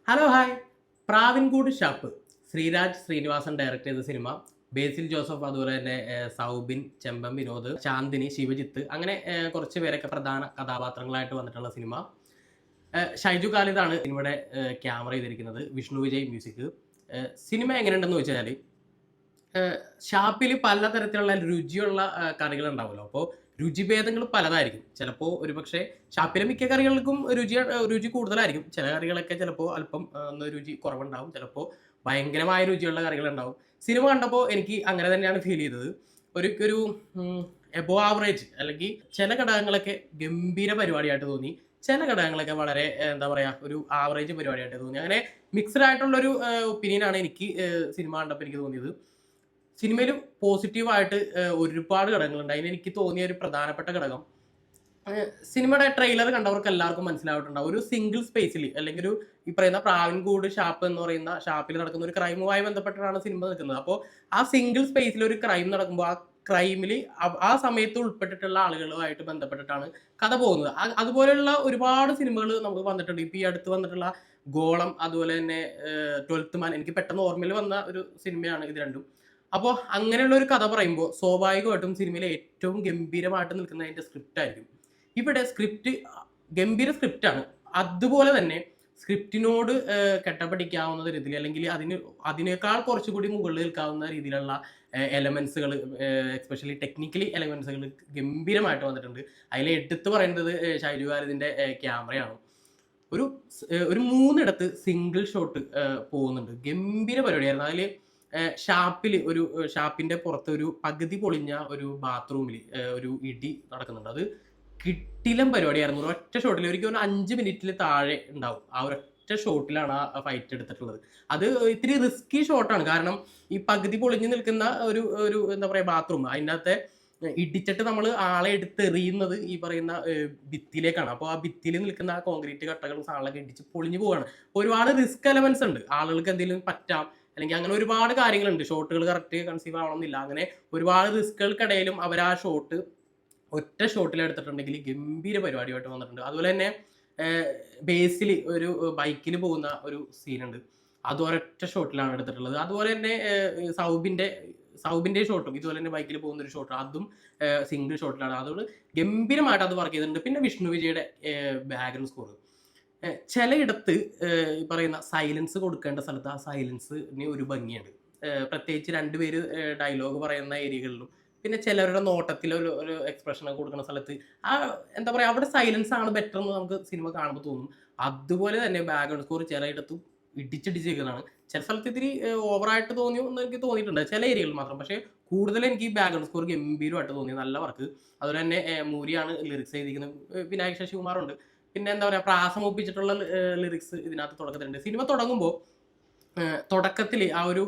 Hello hi. Pravinkoodu Shappu Sreeraj Sreenivasan direct ചെയ്ത സിനിമ. ബേസിൽ ജോസഫ്, അതുപോലെ തന്നെ സൗബിൻ, ചെമ്പൻ വിനോദ്, ചാന്ദിനി, ശിവജിത്ത്, അങ്ങനെ കുറച്ച് പേരൊക്കെ പ്രധാന കഥാപാത്രങ്ങളായിട്ട് വന്നിട്ടുള്ള സിനിമ. ഷൈജു ഖാലിദാണ് സിനിമയുടെ ക്യാമറ ചെയ്തിരിക്കുന്നത്. വിഷ്ണു വിജയ് മ്യൂസിക്. സിനിമ എങ്ങനെയുണ്ടെന്ന് വെച്ചാൽ, ഷാപ്പിൽ പലതരത്തിലുള്ള രുചിയുള്ള കറികൾ ഉണ്ടാവുമല്ലോ. അപ്പോൾ രുചിഭേദങ്ങൾ പലതായിരിക്കും. ചിലപ്പോൾ ഒരുപക്ഷെ ഷാപ്പിലെ മിക്ക കറികൾക്കും രുചി കൂടുതലായിരിക്കും. ചില കറികളൊക്കെ ചിലപ്പോൾ അല്പം ഒന്ന് രുചി കുറവുണ്ടാവും. ചിലപ്പോൾ ഭയങ്കരമായ രുചിയുള്ള കറികളുണ്ടാവും. സിനിമ കണ്ടപ്പോൾ എനിക്ക് അങ്ങനെ തന്നെയാണ് ഫീൽ ചെയ്തത്. ഒരു എബോവ് ആവറേജ്, അല്ലെങ്കിൽ ചില ഘടകങ്ങളൊക്കെ ഗംഭീര പരിപാടിയായിട്ട് തോന്നി. ചില ഘടകങ്ങളൊക്കെ വളരെ എന്താ പറയുക, ഒരു ആവറേജ് പരിപാടിയായിട്ട് തോന്നി. അങ്ങനെ മിക്സ്ഡ് ആയിട്ടുള്ളൊരു ഒപ്പീനിയനാണ് എനിക്ക് സിനിമ കണ്ടപ്പോൾ എനിക്ക് തോന്നിയത്. സിനിമയിൽ പോസിറ്റീവായിട്ട് ഒരുപാട് ഘടകങ്ങളുണ്ട്. അതിനെനിക്ക് തോന്നിയ ഒരു പ്രധാനപ്പെട്ട ഘടകം, സിനിമയുടെ ട്രെയിലർ കണ്ടവർക്ക് എല്ലാവർക്കും മനസ്സിലായിട്ടുണ്ടാവും. ഒരു സിംഗിൾ സ്പേസിൽ, അല്ലെങ്കിൽ ഈ പറയുന്ന പ്രാവിൻകൂട് ഷാപ്പ് എന്ന് പറയുന്ന ഷാപ്പിൽ നടക്കുന്ന ഒരു ക്രൈമുമായി ബന്ധപ്പെട്ടിട്ടാണ് സിനിമ നിൽക്കുന്നത്. അപ്പോൾ ആ സിംഗിൾ സ്പേസിൽ ഒരു ക്രൈം നടക്കുമ്പോൾ ആ ക്രൈമിൽ ആ സമയത്ത് ഉൾപ്പെട്ടിട്ടുള്ള ആളുകളുമായിട്ട് ബന്ധപ്പെട്ടിട്ടാണ് കഥ പോകുന്നത്. അതുപോലെയുള്ള ഒരുപാട് സിനിമകൾ നമുക്ക് വന്നിട്ടുണ്ട്. ഇപ്പം ഈ അടുത്ത് വന്നിട്ടുള്ള ഗോളം, അതുപോലെ തന്നെ 12th മാൻ, എനിക്ക് പെട്ടെന്ന് ഓർമ്മയിൽ വന്ന ഒരു സിനിമയാണ് ഇത് രണ്ടും. അപ്പോൾ അങ്ങനെയുള്ള ഒരു കഥ പറയുമ്പോൾ സ്വാഭാവികമായിട്ടും സിനിമയിലെ ഏറ്റവും ഗംഭീരമായിട്ട് നിൽക്കുന്ന അതിൻ്റെ സ്ക്രിപ്റ്റ് ആയിരിക്കും. ഇവിടെ സ്ക്രിപ്റ്റ് ഗംഭീര സ്ക്രിപ്റ്റാണ്. അതുപോലെ തന്നെ സ്ക്രിപ്റ്റിനോട് കെട്ടപ്പടിക്കാവുന്ന രീതിയിൽ, അല്ലെങ്കിൽ അതിനേക്കാൾ കുറച്ചുകൂടി മുകളിൽ നിൽക്കാവുന്ന രീതിയിലുള്ള എലമെന്റ്സുകൾ, എസ്പെഷ്യലി ടെക്നിക്കലി എലമെന്റ്സുകൾ ഗംഭീരമായിട്ട് വന്നിട്ടുണ്ട്. അതിൽ എടുത്തു പറയുന്നത് ഷൈജു ഖാലിദിന്റെ ക്യാമറയാണ്. ഒരു മൂന്നിടത്ത് സിംഗിൾ ഷോട്ട് പോകുന്നുണ്ട്. ഗംഭീര പരിപാടിയായിരുന്നു. അതിൽ ഷാപ്പിന്റെ പുറത്ത് ഒരു പകുതി പൊളിഞ്ഞ ഒരു ബാത്റൂമിൽ ഒരു ഇടി നടക്കുന്നുണ്ട്. അത് കിട്ടിലം പരിപാടിയായിരുന്നു. ഒരൊറ്റ ഷോട്ടിൽ, ഒരിക്കലും ഒരു 5 മിനിറ്റിൽ താഴെ ഉണ്ടാവും. ആ ഒരൊറ്റ ഷോട്ടിലാണ് ആ ഫൈറ്റ് എടുത്തിട്ടുള്ളത്. അത് ഇത്തിരി റിസ്കി ഷോട്ടാണ്. കാരണം ഈ പകുതി പൊളിഞ്ഞ് നിൽക്കുന്ന ഒരു എന്താ പറയുക ബാത്റൂം, അതിനകത്തെ ഇടിച്ചിട്ട് നമ്മൾ ആളെ എടുത്തെറിയുന്നത് ഈ പറയുന്ന ഭിത്തിയിലേക്കാണ്. അപ്പോൾ ആ ഭിത്തിയിൽ നിൽക്കുന്ന ആ കോൺക്രീറ്റ് കട്ടകളും സാധനങ്ങളൊക്കെ ഇടിച്ച് പൊളിഞ്ഞു പോവാണ്. ഒരുപാട് റിസ്ക് എലമെന്റ്സ് ഉണ്ട്. ആളുകൾക്ക് എന്തെങ്കിലും പറ്റാം, അല്ലെങ്കിൽ അങ്ങനെ ഒരുപാട് കാര്യങ്ങളുണ്ട്. ഷോട്ടുകൾ കറക്റ്റ് കൺസീവ് ആവണമെന്നില്ല. അങ്ങനെ ഒരുപാട് റിസ്കുകൾക്കിടയിലും അവർ ആ ഷോട്ട് ഒറ്റ ഷോട്ടിൽ എടുത്തിട്ടുണ്ടെങ്കിൽ ഗംഭീര പരിപാടിയായിട്ട് വന്നിട്ടുണ്ട്. അതുപോലെ തന്നെ ബേസിൽ ഒരു ബൈക്കിൽ പോകുന്ന ഒരു സീനുണ്ട്. അത് ഒരൊറ്റ ഷോട്ടിലാണ് എടുത്തിട്ടുള്ളത്. അതുപോലെ തന്നെ സൗബിന്റെ ഷോട്ടും ഇതുപോലെ തന്നെ ബൈക്കിൽ പോകുന്ന ഒരു ഷോട്ട്, അതും സിംഗിൾ ഷോട്ടിലാണ്. അതുകൊണ്ട് ഗംഭീരമായിട്ട് അത് വർക്ക് ചെയ്തിട്ടുണ്ട്. പിന്നെ വിഷ്ണു വിജയുടെ ബാക്ക്ഗ്രൗണ്ട് സ്കോർ, ചിലയിടത്ത് ഈ പറയുന്ന സൈലൻസ് കൊടുക്കേണ്ട സ്ഥലത്ത് ആ സൈലൻസിന് ഒരു ഭംഗിയുണ്ട്. പ്രത്യേകിച്ച് രണ്ടുപേര് ഡയലോഗ് പറയുന്ന ഏരിയകളിലും, പിന്നെ ചിലരുടെ നോട്ടത്തിൽ ഒരു എക്സ്പ്രഷൻ ഒക്കെ കൊടുക്കുന്ന സ്ഥലത്ത് ആ എന്താ പറയുക, അവിടെ സൈലൻസ് ആണ് ബെറ്റർ എന്ന് നമുക്ക് സിനിമ കാണുമ്പോൾ തോന്നും. അതുപോലെ തന്നെ ബാക്ക്ഗ്രൗണ്ട് സ്കോർ ചിലയിടത്തും ഇടിച്ചിടിച്ചിരിക്കുന്നതാണ്. ചില സ്ഥലത്ത് ഇത്തിരി ഓവറായിട്ട് തോന്നിയോ എന്ന് എനിക്ക് തോന്നിയിട്ടുണ്ട്, ചില ഏരിയകളിൽ മാത്രം. പക്ഷേ കൂടുതൽ എനിക്ക് ഈ ബാക്ക്ഗ്രൗണ്ട് സ്കോർ ഗംഭീരമായിട്ട് തോന്നി. നല്ല വർക്ക്. അതുപോലെ തന്നെ മൂരിയാണ് ലിറിക്സ് എഴുതിയിരിക്കുന്നത്. വിനായക് ശശികുമാറുണ്ട്. പിന്നെ എന്താ പറയുക, പ്രാസം ഒപ്പിച്ചിട്ടുള്ള ലിറിക്സ് ഇതിനകത്ത് തുടക്കത്തിലുണ്ട്. സിനിമ തുടങ്ങുമ്പോൾ തുടക്കത്തിൽ ആ ഒരു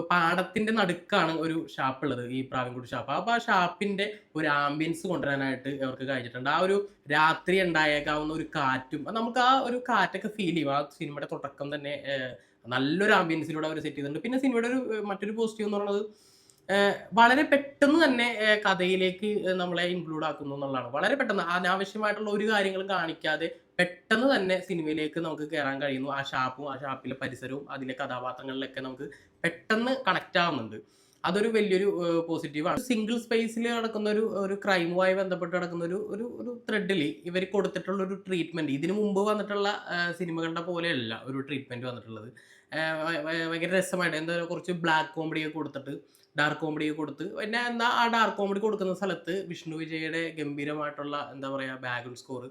പാടത്തിന്റെ നടുക്കാണ് ഒരു ഷാപ്പ് ഉള്ളത്, ഈ പ്രാവിൻകൂട് ഷാപ്പ്. അപ്പോൾ ആ ഷാപ്പിന്റെ ഒരു ആംബിയൻസ് കൊണ്ടുവരാനായിട്ട് അവർക്ക് കഴിഞ്ഞിട്ടുണ്ട്. ആ ഒരു രാത്രി ഉണ്ടായേക്കാവുന്ന ഒരു കാറ്റും നമുക്ക് ആ ഒരു കാറ്റൊക്കെ ഫീൽ ചെയ്യും. ആ സിനിമയുടെ തുടക്കം തന്നെ നല്ലൊരു ആംബിയൻസിലൂടെ അവർ സെറ്റ് ചെയ്തിട്ടുണ്ട്. പിന്നെ സിനിമയുടെ മറ്റൊരു പോസിറ്റീവ് എന്ന് പറയുന്നത്, വളരെ പെട്ടെന്ന് തന്നെ കഥയിലേക്ക് നമ്മളെ ഇൻക്ലൂഡ് ആക്കുന്നു എന്നുള്ളതാണ്. വളരെ പെട്ടെന്ന് അനാവശ്യമായിട്ടുള്ള ഒരു കാര്യങ്ങളും കാണിക്കാതെ പെട്ടെന്ന് തന്നെ സിനിമയിലേക്ക് നമുക്ക് കയറാൻ കഴിയുന്നു. ആ ഷാപ്പും ആ ഷാപ്പിലെ പരിസരവും അതിലെ കഥാപാത്രങ്ങളിലൊക്കെ നമുക്ക് പെട്ടെന്ന് കണക്ട് ആവുന്നുണ്ട്. അതൊരു വലിയൊരു പോസിറ്റീവാണ്. സിംഗിൾ സ്പേസിൽ നടക്കുന്ന ഒരു ക്രൈമുമായി ബന്ധപ്പെട്ട് നടക്കുന്ന ഒരു ത്രെഡിൽ ഇവർ കൊടുത്തിട്ടുള്ള ഒരു ട്രീറ്റ്മെന്റ് ഇതിനു മുമ്പ് വന്നിട്ടുള്ള സിനിമകളുടെ പോലെയല്ല ഒരു ട്രീറ്റ്മെന്റ് വന്നിട്ടുള്ളത്. ഭയങ്കര രസമായിട്ട് എന്താ കുറച്ച് ബ്ലാക്ക് കോമഡി ഒക്കെ കൊടുത്തിട്ട്, ഡാർക്ക് കോമഡി കൊടുത്ത്, പിന്നെ എന്താ ആ ഡാർക്ക് കോമഡി കൊടുക്കുന്ന സ്ഥലത്ത് വിഷ്ണു വിജയുടെ ഗംഭീരമായിട്ടുള്ള എന്താ പറയുക ബാക്ക്ഗ്രൗണ്ട് സ്കോർ,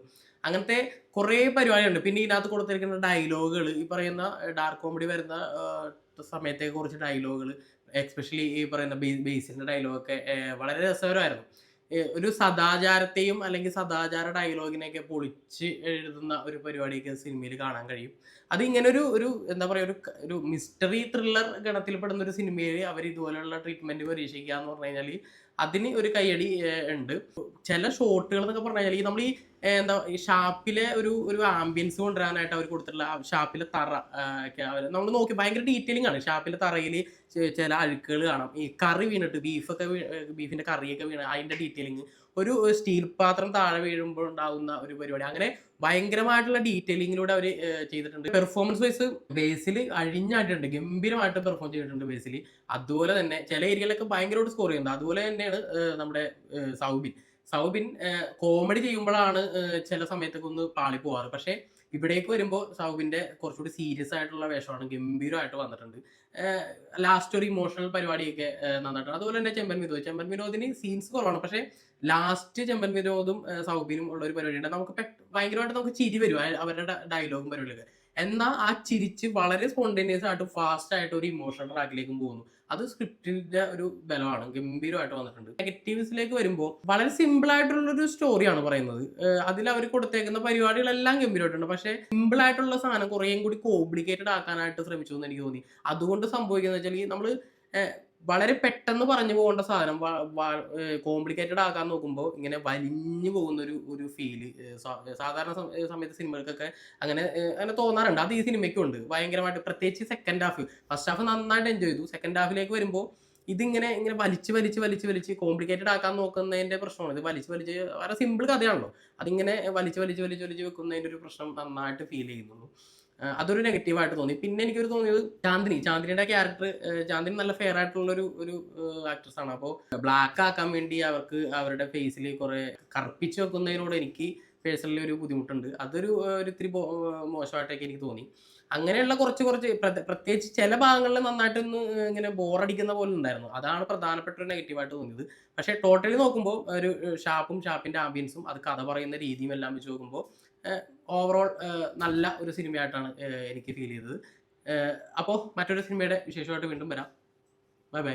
അങ്ങനത്തെ കുറേ പരിപാടിയുണ്ട്. പിന്നെ ഇതിനകത്ത് കൊടുത്തിരിക്കുന്ന ഡയലോഗുകൾ, ഈ പറയുന്ന ഡാർക്ക് കോമഡി വരുന്ന സമയത്തെ കുറച്ച് ഡയലോഗുകൾ, എക്സ്പെഷ്യലി ഈ പറയുന്ന ബേസിന്റെ ഡയലോഗൊക്കെ വളരെ രസകരമായിരുന്നു. ഒരു സദാചാരത്തെയും അല്ലെങ്കിൽ സദാചാര ഡയലോഗിനെയൊക്കെ പൊളിച്ച് എഴുതുന്ന ഒരു പരിപാടിയൊക്കെ സിനിമയിൽ കാണാൻ കഴിയും. അത് ഇങ്ങനെ ഒരു എന്താ പറയുക, ഒരു മിസ്റ്ററി ത്രില്ലർ ഗണത്തിൽപ്പെടുന്ന ഒരു സിനിമയിൽ അവർ ഇതുപോലെയുള്ള ട്രീറ്റ്മെന്റ് പരീക്ഷിക്കുക എന്ന് പറഞ്ഞു കഴിഞ്ഞാൽ അതിന് ഒരു കയ്യടി ഉണ്ട്. ചില ഷോട്ടുകൾ എന്നൊക്കെ പറഞ്ഞു കഴിഞ്ഞാൽ നമ്മൾ ഈ എന്താ ഈ ഷാപ്പിലെ ഒരു ആംബിയൻസ് കൊണ്ടുവരാനായിട്ട് അവർ കൊടുത്തിട്ടുള്ള ഷാപ്പിലെ തറ ഒക്കെ അവർ നമ്മൾ നോക്കി ഭയങ്കര ഡീറ്റെയിലിംഗ് ആണ്. ഷാപ്പിലെ തറയിൽ ചില അഴുക്കുകൾ കാണാം. ഈ കറി വീണിട്ട് ബീഫിന്റെ കറിയൊക്കെ വീണ് അതിന്റെ ഡീറ്റെയിലിംഗ്, ഒരു സ്റ്റീൽ പാത്രം താഴെ വീഴുമ്പോൾ ഉണ്ടാകുന്ന ഒരു പരിപാടി, അങ്ങനെ ഭയങ്കരമായിട്ടുള്ള ഡീറ്റെയിലിങ്ങിലൂടെ അവർ ചെയ്തിട്ടുണ്ട്. പെർഫോമൻസ് വൈസ് ബേസിൽ അഴിഞ്ഞായിട്ടുണ്ട്, ഗംഭീരമായിട്ട് പെർഫോം ചെയ്തിട്ടുണ്ട് ബേസിൽ. അതുപോലെ തന്നെ ചില ഏരിയയിലൊക്കെ ഭയങ്കരമായിട്ട് സ്കോർ ചെയ്യുന്നുണ്ട്. അതുപോലെ തന്നെയാണ് നമ്മുടെ സൗബിൻ. സൗബിൻ കോമഡി ചെയ്യുമ്പോഴാണ് ചില സമയത്തൊക്കെ ഒന്ന് പാളി പോവാറ്. പക്ഷേ ഇവിടേക്ക് വരുമ്പോൾ സൗബിന്റെ കുറച്ചുകൂടി സീരിയസ് ആയിട്ടുള്ള വേഷമാണ്, ഗംഭീരമായിട്ട് വന്നിട്ടുണ്ട്. ലാസ്റ്റ് ഒരു ഇമോഷണൽ പരിപാടിയൊക്കെ നന്നായിട്ടുണ്ട്. അതുപോലെ തന്നെ ചെമ്പൻ വിനോദിന് സീൻസ് കുറവാണ്, പക്ഷേ ലാസ്റ്റ് ചെമ്പൻ വിനോദും സൗബിനും ഉള്ള ഒരു പരിപാടിയുണ്ട്. നമുക്ക് ഭയങ്കരമായിട്ട് നമുക്ക് ചിരി വരും അവരുടെ ഡയലോഗും പരിപാടിയൊക്കെ. എന്നാൽ ആ ചിരിച്ച് വളരെ സ്പോണ്ടേനിയസ് ആയിട്ട് ഫാസ്റ്റ് ആയിട്ട് ഒരു ഇമോഷണൽ ട്രാക്കിലേക്കും പോകുന്നു. അത് സ്ക്രിപ്റ്റിന്റെ ഒരു ബലമാണ്, ഗംഭീരമായിട്ട് വന്നിട്ടുണ്ട്. നെഗറ്റീവ്സിലേക്ക് വരുമ്പോൾ വളരെ സിമ്പിൾ ആയിട്ടുള്ള ഒരു സ്റ്റോറിയാണ് പറയുന്നത്. അതിൽ അവർ കൊടുത്തേക്കുന്ന പരിപാടികളെല്ലാം ഗംഭീരമായിട്ടുണ്ട്. പക്ഷേ സിമ്പിൾ ആയിട്ടുള്ള സാധനം കുറേയും കൂടി കോംപ്ലിക്കേറ്റഡ് ആക്കാനായിട്ട് ശ്രമിച്ചു എന്ന് എനിക്ക് തോന്നി. അതുകൊണ്ട് സംഭവിക്കുന്നത് വെച്ചാൽ നമ്മൾ വളരെ പെട്ടെന്ന് പറഞ്ഞു പോകേണ്ട സാധനം കോംപ്ലിക്കേറ്റഡ് ആക്കാൻ നോക്കുമ്പോൾ ഇങ്ങനെ വലിഞ്ഞു പോകുന്ന ഒരു ഫീല് സാധാരണ സമയത്ത് സിനിമകൾക്കൊക്കെ അങ്ങനെ തോന്നാറുണ്ട്. അത് ഈ സിനിമയ്ക്കും ഉണ്ട് ഭയങ്കരമായിട്ട്. പ്രത്യേകിച്ച് സെക്കൻഡ് ഹാഫ്. ഫസ്റ്റ് ഹാഫ് നന്നായിട്ട് എൻജോയ് ചെയ്തു. സെക്കൻഡ് ഹാഫിലേക്ക് വരുമ്പോൾ ഇതിങ്ങനെ വലിച്ച് കോംപ്ലിക്കേറ്റഡ് ആക്കാൻ നോക്കുന്നതിന്റെ പ്രശ്നമാണ്. ഇത് വലിച്ച് വളരെ സിമ്പിൾ കഥയാണല്ലോ, അതിങ്ങനെ വലിച്ച് വെക്കുന്നതിന്റെ ഒരു പ്രശ്നം നന്നായിട്ട് ഫീൽ ചെയ്യുന്നു. അതൊരു നെഗറ്റീവായിട്ട് തോന്നി. പിന്നെ എനിക്കൊരു തോന്നിയത് ചാന്ദിനിയുടെ ക്യാരക്ടർ. ചാന്ദിനി നല്ല ഫെയർ ആയിട്ടുള്ള ഒരു ആക്ട്രസ് ആണ്. അപ്പോൾ ബ്ലാക്ക് ആക്കാൻ വേണ്ടി അവർക്ക് അവരുടെ ഫേസിൽ കുറെ കറുപ്പിച്ച് വെക്കുന്നതിനോട് എനിക്ക് പേഴ്സണലി ഒരു ബുദ്ധിമുട്ടുണ്ട്. അതൊരു ഇത്തിരി മോശമായിട്ടൊക്കെ എനിക്ക് തോന്നി. അങ്ങനെയുള്ള കുറച്ച് പ്രത്യേകിച്ച് ചില ഭാഗങ്ങളിൽ നന്നായിട്ടൊന്ന് ഇങ്ങനെ ബോറടിക്കുന്ന പോലെ ഉണ്ടായിരുന്നു. അതാണ് പ്രധാനപ്പെട്ട ഒരു നെഗറ്റീവായിട്ട് തോന്നിയത്. പക്ഷേ ടോട്ടലി നോക്കുമ്പോൾ ഒരു ഷാപ്പിന്റെ ആംബിയൻസും അത് കഥ പറയുന്ന രീതിയും എല്ലാം വെച്ച് നോക്കുമ്പോൾ ഓവറോൾ നല്ല ഒരു സിനിമയായിട്ടാണ് എനിക്ക് ഫീൽ ചെയ്തത്. അപ്പോൾ മറ്റൊരു സിനിമയുടെ വിശേഷമായിട്ട് വീണ്ടും വരാം. Bye bye.